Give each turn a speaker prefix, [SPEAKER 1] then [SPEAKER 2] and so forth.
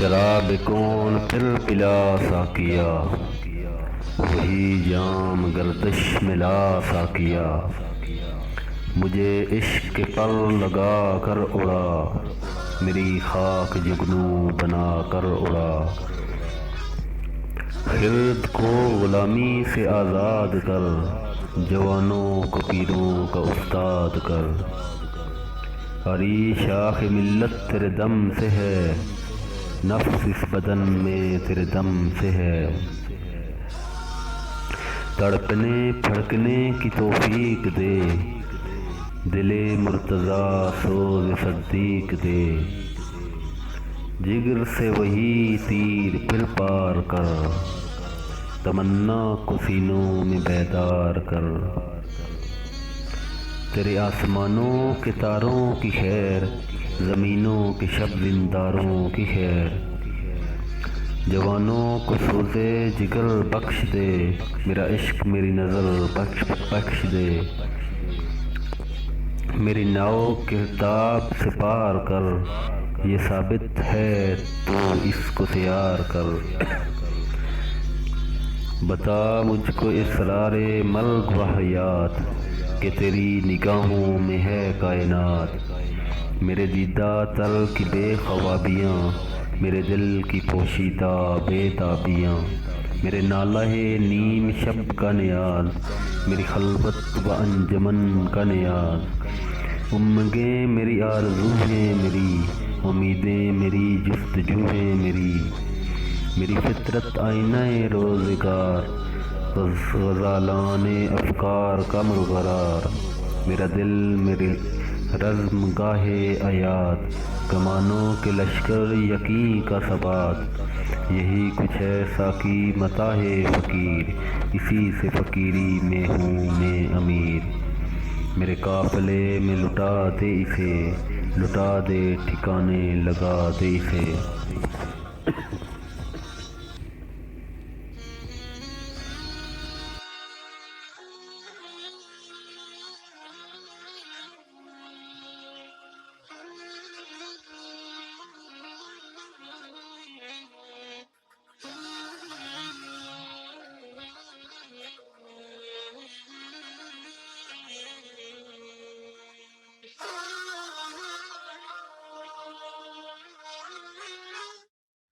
[SPEAKER 1] شراب کون پھر پلا ساقیا، وہی جام گردش ملا ساقیا، مجھے عشق کے پر لگا کر اڑا، میری خاک جگنو بنا کر اڑا، خرد کو غلامی سے آزاد کر، جوانوں کو پیروں کا استاد کر، اری شاخ ملت تیرے دم سے ہے، نفس اس بدن میں تیرے دم سے ہے، تڑپنے پھڑکنے کی توفیق دے، دل مرتضیٰ سوز صدیق دے، جگر سے وہی تیر پھر پار کر، تمنا کو سینوں میں بیدار کر، تیرے آسمانوں کے تاروں کی خیر، زمینوں کے شب زنداروں کی خیر، جوانوں کو سوزے جگر بخش دے، میرا عشق میری نظر بخش دے، میری ناؤ کرداب سے پار کر، یہ ثابت ہے تو اس کو تیار کر، بتا مجھ کو اسرار مرگ و حیات، کہ تیری نگاہوں میں ہے کائنات، میرے دیدہ تر کی بے خوابیاں، میرے دل کی پوشیدہ بے تابیاں، میرے نالہ نیم شب کا نیاز، میری خلوت و انجمن کا نیاز، امنگیں میری آرزویں میری، امیدیں میری جستجویں میری، میری فطرت آئینہ روزگار، غزالان افکار کا مرغرار، میرا دل میری رزم گاہ حیات، کمانوں کے لشکر یقین کا ثبات، یہی کچھ ہے ساقی متاع فقیر، اسی سے فقیری میں ہوں میں امیر، میرے قافلے میں لٹا دے اسے، لٹا دے ٹھکانے لگا دے اسے۔